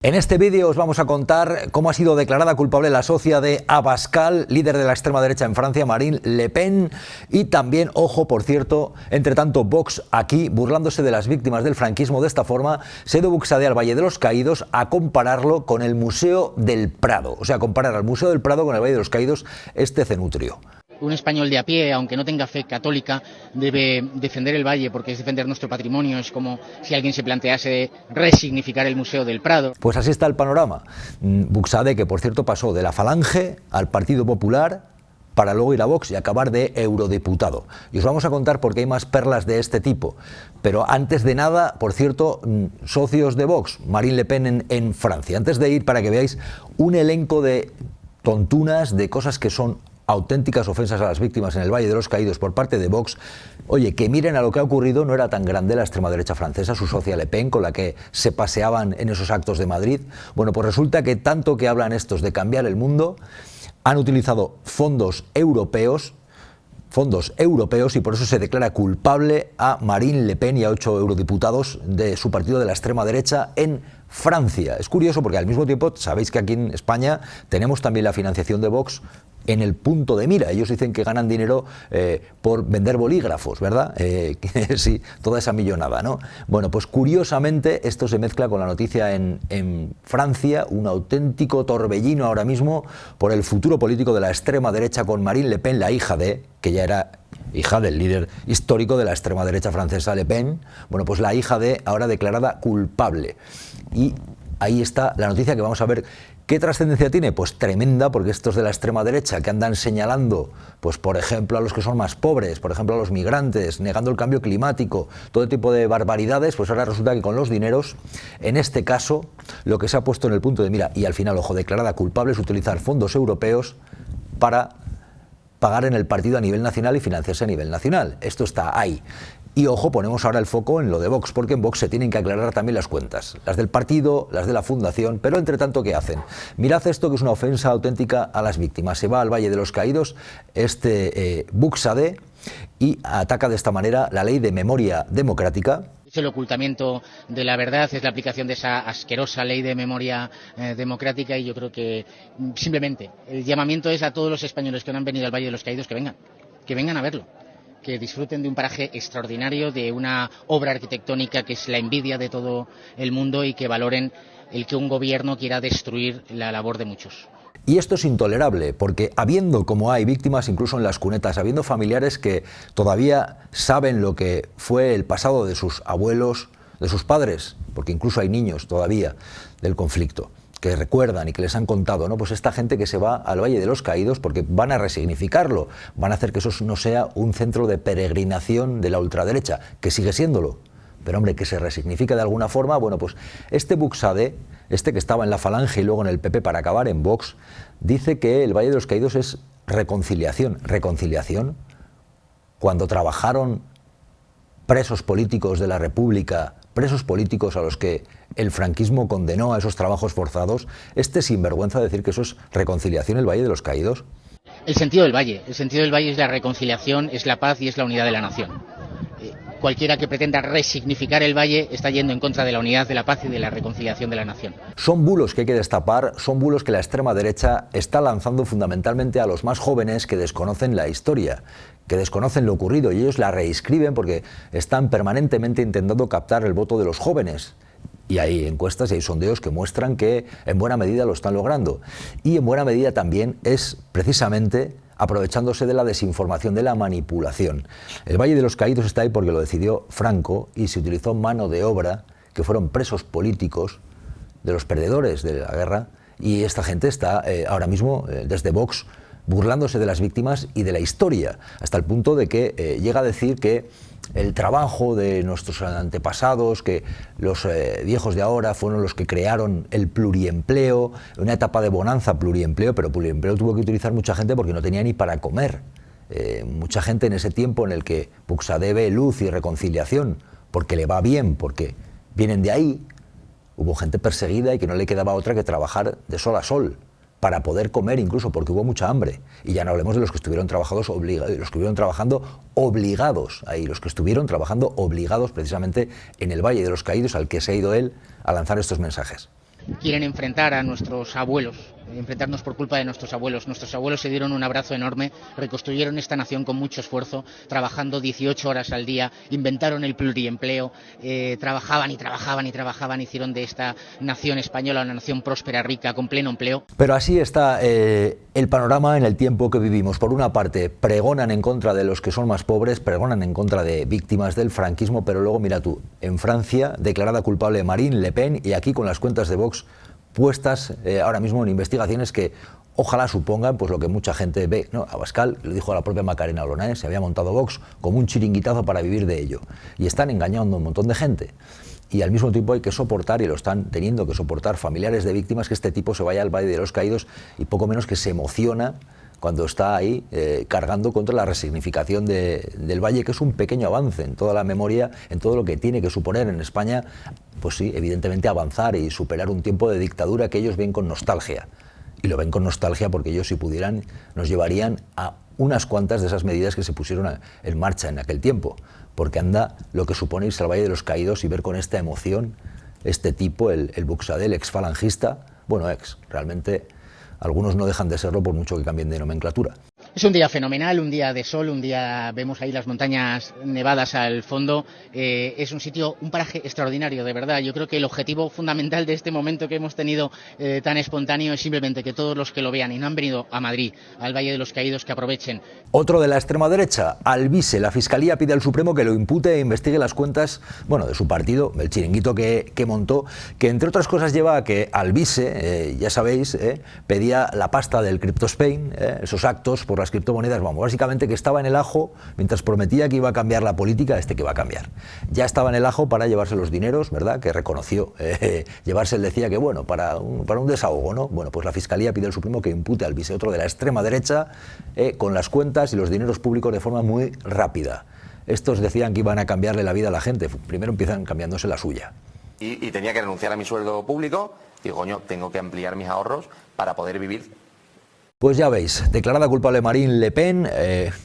En este vídeo os vamos a contar cómo ha sido declarada culpable la socia de Abascal, líder de la extrema derecha en Francia, Marine Le Pen, y también, ojo, por cierto, entre tanto Vox aquí, burlándose de las víctimas del franquismo de esta forma, se ha ido Buxade al Valle de los Caídos a compararlo con el Museo del Prado, o sea, comparar al Museo del Prado con el Valle de los Caídos, este cenutrio. Un español de a pie, aunque no tenga fe católica, debe defender el Valle porque es defender nuestro patrimonio. Es como si alguien se plantease resignificar el Museo del Prado. Pues así está el panorama. Buxade, que por cierto pasó de la Falange al Partido Popular para luego ir a Vox y acabar de eurodiputado. Y os vamos a contar por qué hay más perlas de este tipo. Pero antes de nada, por cierto, socios de Vox, Marine Le Pen en Francia. Antes de ir, para que veáis un elenco de tontunas, de cosas que son auténticas ofensas a las víctimas en el Valle de los Caídos por parte de Vox. Oye, que miren a lo que ha ocurrido. No era tan grande la extrema derecha francesa, su socia Le Pen, con la que se paseaban en esos actos de Madrid. Bueno, pues resulta que tanto que hablan estos de cambiar el mundo, han utilizado fondos europeos y por eso se declara culpable a Marine Le Pen y a 8 eurodiputados de su partido de la extrema derecha en Francia. Es curioso porque al mismo tiempo sabéis que aquí en España tenemos también la financiación de Vox en el punto de mira. Ellos dicen que ganan dinero por vender bolígrafos, ¿verdad? Sí, toda esa millonada, ¿no? Bueno, pues curiosamente esto se mezcla con la noticia en Francia, un auténtico torbellino ahora mismo por el futuro político de la extrema derecha con Marine Le Pen, la hija de, que ya era hija del líder histórico de la extrema derecha francesa, Le Pen. Bueno, pues la hija de, ahora declarada culpable. Y ahí está la noticia que vamos a ver. ¿Qué trascendencia tiene? Pues tremenda, porque estos de la extrema derecha que andan señalando, pues por ejemplo, a los que son más pobres, por ejemplo, a los migrantes, negando el cambio climático, todo tipo de barbaridades, pues ahora resulta que con los dineros, en este caso, lo que se ha puesto en el punto de mira, y al final, ojo, declarada culpable, es utilizar fondos europeos para pagar en el partido a nivel nacional y financiarse a nivel nacional. Esto está ahí. Y ojo, ponemos ahora el foco en lo de Vox, porque en Vox se tienen que aclarar también las cuentas, las del partido, las de la fundación, pero entre tanto, ¿qué hacen? Mirad esto, que es una ofensa auténtica a las víctimas. Se va al Valle de los Caídos Buxade y ataca de esta manera la ley de memoria democrática. Es el ocultamiento de la verdad, es la aplicación de esa asquerosa ley de memoria democrática, y yo creo que simplemente el llamamiento es a todos los españoles que no han venido al Valle de los Caídos que vengan a verlo, que disfruten de un paraje extraordinario, de una obra arquitectónica que es la envidia de todo el mundo, y que valoren el que un gobierno quiera destruir la labor de muchos. Y esto es intolerable, porque habiendo, como hay víctimas incluso en las cunetas, habiendo familiares que todavía saben lo que fue el pasado de sus abuelos, de sus padres, porque incluso hay niños todavía del conflicto, que recuerdan y que les han contado, ¿no? Pues esta gente que se va al Valle de los Caídos porque van a resignificarlo, van a hacer que eso no sea un centro de peregrinación de la ultraderecha, que sigue siéndolo, pero hombre, que se resignifique de alguna forma. Bueno, pues este Buxade, que estaba en la Falange y luego en el PP para acabar en Vox, dice que el Valle de los Caídos es reconciliación. ¿Reconciliación? Cuando trabajaron presos políticos de la República, presos políticos a los que el franquismo condenó a esos trabajos forzados, sinvergüenza decir que eso es reconciliación, el Valle de los Caídos. El sentido del Valle es la reconciliación, es la paz y es la unidad de la nación. Cualquiera que pretenda resignificar el Valle está yendo en contra de la unidad, de la paz y de la reconciliación de la nación. Son bulos que hay que destapar, son bulos que la extrema derecha está lanzando fundamentalmente a los más jóvenes que desconocen la historia, que desconocen lo ocurrido, y ellos la reescriben porque están permanentemente intentando captar el voto de los jóvenes. Y hay encuestas y hay sondeos que muestran que en buena medida lo están logrando. Y en buena medida también es precisamente aprovechándose de la desinformación, de la manipulación. El Valle de los Caídos está ahí porque lo decidió Franco y se utilizó mano de obra que fueron presos políticos de los perdedores de la guerra, y esta gente está ahora mismo desde Vox burlándose de las víctimas y de la historia, hasta el punto de que llega a decir que el trabajo de nuestros antepasados, que los viejos de ahora fueron los que crearon el pluriempleo, una etapa de bonanza pluriempleo, pero pluriempleo tuvo que utilizar mucha gente porque no tenía ni para comer. Mucha gente en ese tiempo en el que Buxade ve luz y reconciliación, porque le va bien, porque vienen de ahí, hubo gente perseguida y que no le quedaba otra que trabajar de sol a sol para poder comer, incluso porque hubo mucha hambre. Y ya no hablemos de los que estuvieron trabajando obligados ahí, los que estuvieron trabajando obligados precisamente en el Valle de los Caídos, al que se ha ido él a lanzar estos mensajes. quieren enfrentar a nuestros abuelos, enfrentarnos por culpa de nuestros abuelos. Nuestros abuelos se dieron un abrazo enorme, reconstruyeron esta nación con mucho esfuerzo, trabajando 18 horas al día, inventaron el pluriempleo, trabajaban y trabajaban y trabajaban, hicieron de esta nación española una nación próspera, rica, con pleno empleo. Pero así está el panorama en el tiempo que vivimos. Por una parte, pregonan en contra de los que son más pobres, pregonan en contra de víctimas del franquismo, pero luego mira tú, en Francia, declarada culpable Marine Le Pen, y aquí con las cuentas de Vox puestas ahora mismo en investigaciones que ojalá supongan pues lo que mucha gente ve, ¿no? Abascal lo dijo a la propia Macarena Olona, se había montado Vox como un chiringuitazo para vivir de ello, y están engañando a un montón de gente. Y al mismo tiempo hay que soportar, y lo están teniendo que soportar, familiares de víctimas, que este tipo se vaya al Valle de los Caídos y poco menos que se emociona cuando está ahí cargando contra la resignificación del Valle, que es un pequeño avance en toda la memoria, en todo lo que tiene que suponer en España, pues sí, evidentemente avanzar y superar un tiempo de dictadura que ellos ven con nostalgia. Y lo ven con nostalgia porque ellos, si pudieran, nos llevarían a unas cuantas de esas medidas que se pusieron en marcha en aquel tiempo. Porque anda lo que supone irse al Valle de los Caídos y ver con esta emoción este tipo, el Buxadé, el ex falangista, bueno, realmente algunos no dejan de serlo por mucho que cambien de nomenclatura. Es un día fenomenal, un día de sol, un día vemos ahí las montañas nevadas al fondo. Es un sitio, un paraje extraordinario, de verdad. Yo creo que el objetivo fundamental de este momento que hemos tenido tan espontáneo es simplemente que todos los que lo vean y no han venido a Madrid, al Valle de los Caídos, que aprovechen. Otro de la extrema derecha, Alvise. La Fiscalía pide al Supremo que lo impute e investigue las cuentas, bueno, de su partido, el chiringuito que montó, que entre otras cosas lleva a que Alvise, ya sabéis, pedía la pasta del Crypto Spain, esos actos por las criptomonedas, vamos, básicamente que estaba en el ajo, mientras prometía que iba a cambiar la política, que va a cambiar. Ya estaba en el ajo para llevarse los dineros, ¿verdad?, que reconoció. Llevarse, él decía que, bueno, para un desahogo, ¿no? Bueno, pues la Fiscalía pide al Supremo que impute al Alvise, otro de la extrema derecha, con las cuentas y los dineros públicos de forma muy rápida. Estos decían que iban a cambiarle la vida a la gente, primero empiezan cambiándose la suya. Y tenía que renunciar a mi sueldo público, digo, coño, tengo que ampliar mis ahorros para poder vivir. Pues ya veis, declarada culpable Marine Le Pen,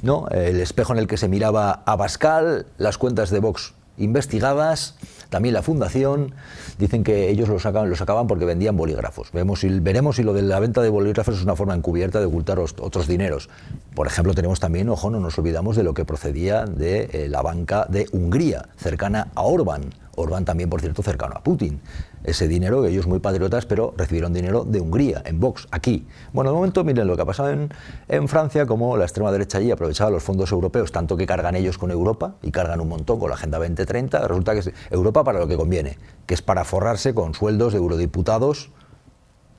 ¿no? El espejo en el que se miraba Abascal, las cuentas de Vox investigadas, también la fundación, dicen que ellos lo sacaban porque vendían bolígrafos. Veremos si lo de la venta de bolígrafos es una forma encubierta de ocultar otros dineros. Por ejemplo, tenemos también, ojo, no nos olvidamos de lo que procedía de la banca de Hungría, cercana a Orbán. Orbán también, por cierto, cercano a Putin. Ese dinero, que ellos muy patriotas, pero recibieron dinero de Hungría, en Vox, aquí. Bueno, de momento miren lo que ha pasado en Francia, como la extrema derecha allí aprovechaba los fondos europeos, tanto que cargan ellos con Europa, y cargan un montón con la Agenda 2030, resulta que es Europa para lo que conviene, que es para forrarse con sueldos de eurodiputados,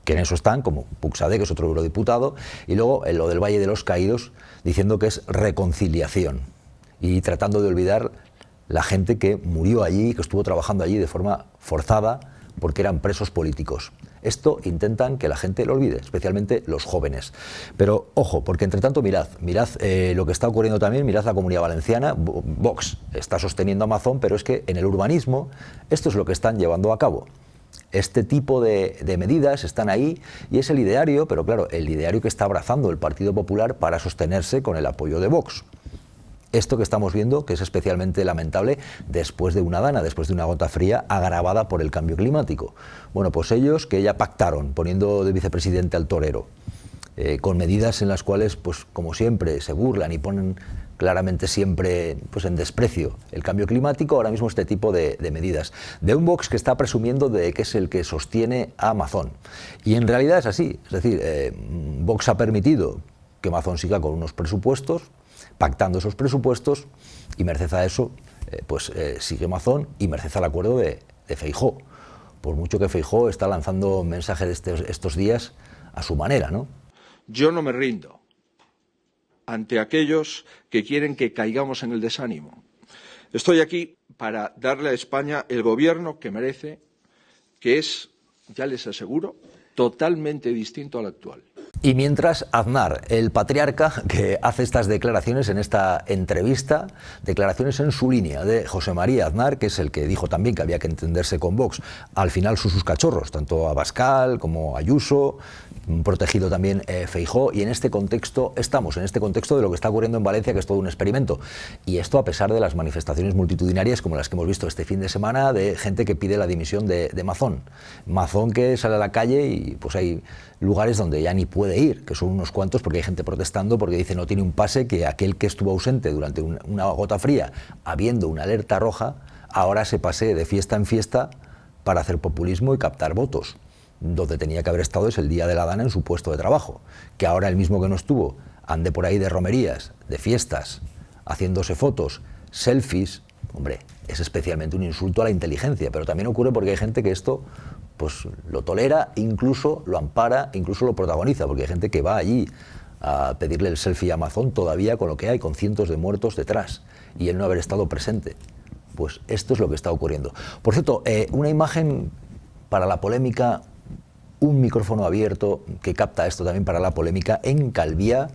que en eso están, como Buxadé, que es otro eurodiputado, y luego en lo del Valle de los Caídos, diciendo que es reconciliación, y tratando de olvidar la gente que murió allí, que estuvo trabajando allí de forma forzada, porque eran presos políticos. Esto intentan que la gente lo olvide, especialmente los jóvenes. Pero ojo, porque entre tanto mirad lo que está ocurriendo también, mirad la Comunidad Valenciana. Vox está sosteniendo a Amazon, pero es que en el urbanismo esto es lo que están llevando a cabo. Este tipo de medidas están ahí y es el ideario, pero claro, el ideario que está abrazando el Partido Popular para sostenerse con el apoyo de Vox. Esto que estamos viendo, que es especialmente lamentable después de una dana, después de una gota fría agravada por el cambio climático. Bueno, pues ellos que ya pactaron, poniendo de vicepresidente al torero, con medidas en las cuales, pues como siempre, se burlan y ponen claramente siempre pues, en desprecio el cambio climático, ahora mismo este tipo de medidas. De un Vox que está presumiendo de que es el que sostiene a Amazon. Y en realidad es así, es decir, Vox ha permitido que Amazon siga con unos presupuestos, pactando esos presupuestos, y merced a eso, sigue Amazon y merced al acuerdo de Feijóo. Por mucho que Feijóo está lanzando mensajes estos días a su manera, ¿no? Yo no me rindo ante aquellos que quieren que caigamos en el desánimo. Estoy aquí para darle a España el gobierno que merece, que es, ya les aseguro, totalmente distinto al actual. Y mientras, Aznar, el patriarca que hace estas declaraciones en esta entrevista, declaraciones en su línea de José María Aznar, que es el que dijo también que había que entenderse con Vox, al final sus cachorros, tanto Abascal como Ayuso, protegido también Feijóo, y en este contexto estamos, en este contexto de lo que está ocurriendo en Valencia, que es todo un experimento. Y esto a pesar de las manifestaciones multitudinarias como las que hemos visto este fin de semana de gente que pide la dimisión de Mazón. Mazón que sale a la calle y pues hay lugares donde ya ni puede ir, que son unos cuantos, porque hay gente protestando porque dice no tiene un pase, que aquel que estuvo ausente durante una gota fría, habiendo una alerta roja, ahora se pase de fiesta en fiesta para hacer populismo y captar votos. Donde tenía que haber estado es el día de la Dana en su puesto de trabajo, que ahora el mismo que no estuvo ande por ahí de romerías, de fiestas, haciéndose fotos, selfies. Hombre, es especialmente un insulto a la inteligencia, pero también ocurre porque hay gente que esto pues lo tolera, incluso lo ampara, incluso lo protagoniza, porque hay gente que va allí a pedirle el selfie a Mazón todavía con lo que hay, con cientos de muertos detrás, y él no haber estado presente. Pues esto es lo que está ocurriendo. Por cierto, una imagen para la polémica, un micrófono abierto que capta esto también para la polémica, en Calviá,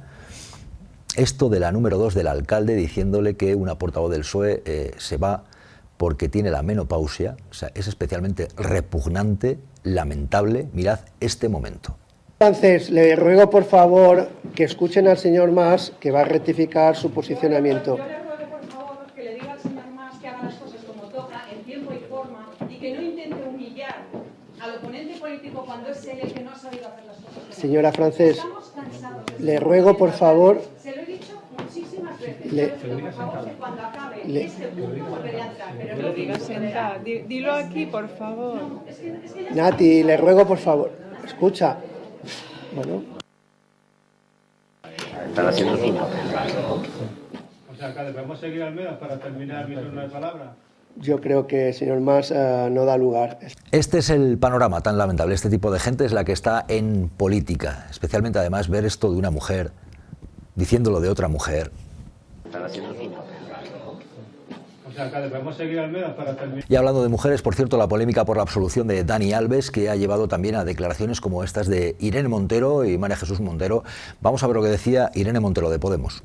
esto de la número 2 del alcalde diciéndole que una portavoz del PSOE se va porque tiene la menopausia. O sea, es especialmente repugnante, lamentable. Mirad este momento. Entonces, le ruego por favor que escuchen al señor Mas, que va a rectificar su posicionamiento. Yo le ruego por favor que le diga al señor Mas que haga las cosas como toca, en tiempo y forma, y que no intente humillar al oponente político cuando es él el que no ha sabido hacer las cosas. Señora Francés, Estamos cansados de le ruego por favor. Se lo he dicho muchísimas veces. Yo le pido por favor que cuando acabe este punto volveré a entrar. Pero no diga sentada. Dilo aquí, por favor. No, es que Nati, le ruego por favor. Escucha. Bueno. Están haciendo su... O sea, alcalde, ¿podemos seguir al menos para terminar mi turno de palabra? Yo creo que el señor Mas no da lugar. Este es el panorama tan lamentable. Este tipo de gente es la que está en política. Especialmente, además, ver esto de una mujer diciéndolo de otra mujer. Están haciendo su... O sea, alcalde, ¿podemos seguir al menos para terminar? Y hablando de mujeres, por cierto, la polémica por la absolución de Dani Alves, que ha llevado también a declaraciones como estas de Irene Montero y María Jesús Montero. Vamos a ver lo que decía Irene Montero de Podemos.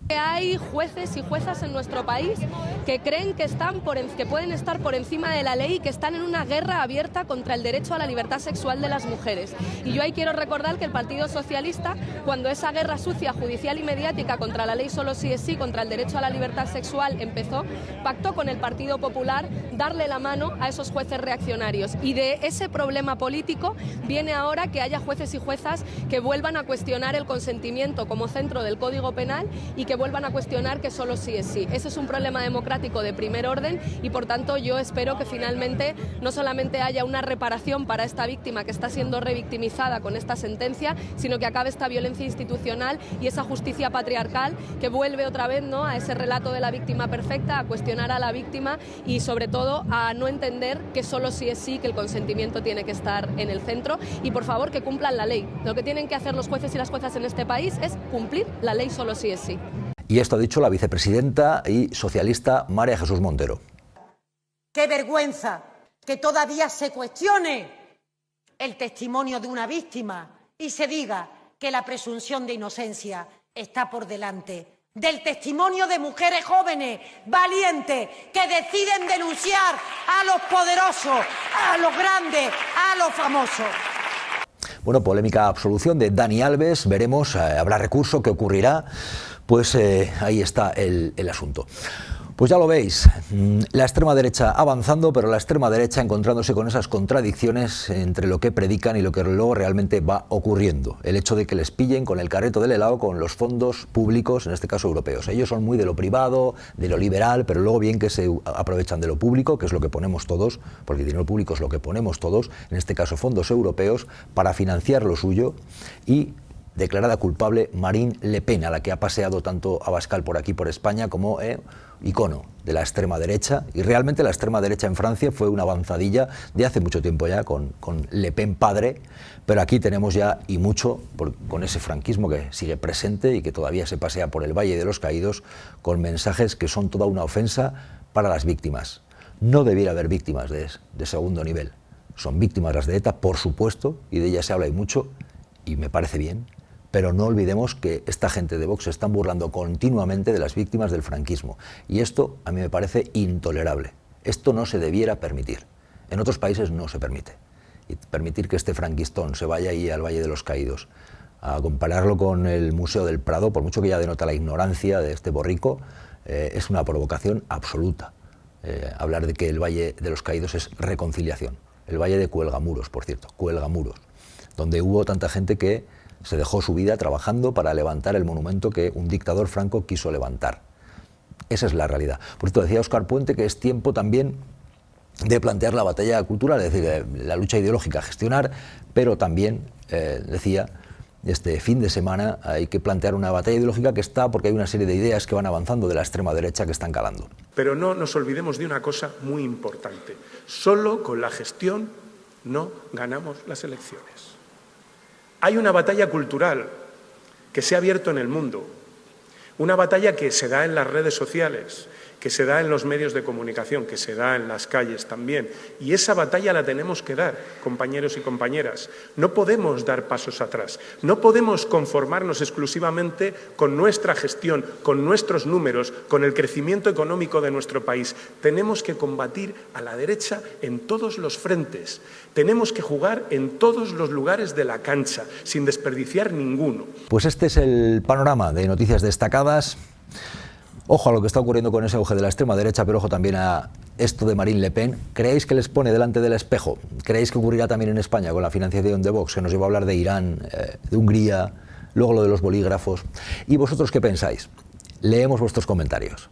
Hay jueces y juezas en nuestro país que creen que pueden estar por encima de la ley y que están en una guerra abierta contra el derecho a la libertad sexual de las mujeres. Y yo ahí quiero recordar que el Partido Socialista, cuando esa guerra sucia, judicial y mediática contra la ley solo sí es sí, contra el derecho a la libertad sexual empezó, pactó con el Partido Popular darle la mano a esos jueces reaccionarios. Y de ese problema político viene ahora que haya jueces y juezas que vuelvan a cuestionar el consentimiento como centro del Código Penal y que vuelvan a cuestionar que solo sí es sí. Ese es un problema democrático de primer orden y por tanto yo espero que finalmente no solamente haya una reparación para esta víctima que está siendo revictimizada con esta sentencia, sino que acabe esta violencia institucional y esa justicia patriarcal que vuelve otra vez, ¿no?, a ese relato de la víctima perfecta, a cuestionar a la víctima y sobre todo a no entender que solo sí es sí, que el consentimiento tiene que estar en el centro y por favor que cumplan la ley. Lo que tienen que hacer los jueces y las juezas en este país es cumplir la ley solo sí es sí. Y esto ha dicho la vicepresidenta y socialista María Jesús Montero. ¡Qué vergüenza que todavía se cuestione el testimonio de una víctima y se diga que la presunción de inocencia está por delante del testimonio de mujeres jóvenes, valientes, que deciden denunciar a los poderosos, a los grandes, a los famosos? Bueno, polémica absolución de Dani Alves, veremos, habrá recurso, ¿qué ocurrirá? Pues ahí está el asunto. Pues ya lo veis, la extrema derecha avanzando, pero la extrema derecha encontrándose con esas contradicciones entre lo que predican y lo que luego realmente va ocurriendo. El hecho de que les pillen con el carrito del helado con los fondos públicos, en este caso europeos. Ellos son muy de lo privado, de lo liberal, pero luego bien que se aprovechan de lo público, que es lo que ponemos todos, porque el dinero público es lo que ponemos todos, en este caso fondos europeos, para financiar lo suyo y declarada culpable Marine Le Pen, a la que ha paseado tanto Abascal por aquí, por España, como icono de la extrema derecha. Y realmente la extrema derecha en Francia fue una avanzadilla de hace mucho tiempo ya, con Le Pen padre, pero aquí tenemos ya, y mucho, con ese franquismo que sigue presente y que todavía se pasea por el Valle de los Caídos, con mensajes que son toda una ofensa para las víctimas. No debiera haber víctimas de segundo nivel. Son víctimas las de ETA, por supuesto, y de ellas se habla y mucho, y me parece bien. Pero no olvidemos que esta gente de Vox se están burlando continuamente de las víctimas del franquismo. Y esto a mí me parece intolerable. Esto no se debiera permitir. En otros países no se permite. y permitir que este franquistón se vaya ahí al Valle de los Caídos, a compararlo con el Museo del Prado, por mucho que ya denota la ignorancia de este borrico, es una provocación absoluta. Hablar de que el Valle de los Caídos es reconciliación. El Valle de Cuelgamuros, por cierto, Cuelgamuros, donde hubo tanta gente que se dejó su vida trabajando para levantar el monumento que un dictador franco quiso levantar. Esa es la realidad. Por cierto, decía Óscar Puente que es tiempo también de plantear la batalla cultural, es decir, la lucha ideológica a gestionar, pero también, decía, este fin de semana hay que plantear una batalla ideológica que está, porque hay una serie de ideas que van avanzando de la extrema derecha que están calando. Pero no nos olvidemos de una cosa muy importante. Solo con la gestión no ganamos las elecciones. Hay una batalla cultural que se ha abierto en el mundo, una batalla que se da en las redes sociales, que se da en los medios de comunicación, que se da en las calles también. Y esa batalla la tenemos que dar, compañeros y compañeras. No podemos dar pasos atrás. No podemos conformarnos exclusivamente con nuestra gestión, con nuestros números, con el crecimiento económico de nuestro país. Tenemos que combatir a la derecha en todos los frentes. Tenemos que jugar en todos los lugares de la cancha, sin desperdiciar ninguno. Pues este es el panorama de noticias destacadas. Ojo a lo que está ocurriendo con ese auge de la extrema derecha, pero ojo también a esto de Marine Le Pen. ¿Creéis que les pone delante del espejo? ¿Creéis que ocurrirá también en España con la financiación de Vox, que nos llevó a hablar de Irán, de Hungría, luego lo de los bolígrafos? ¿Y vosotros qué pensáis? Leemos vuestros comentarios.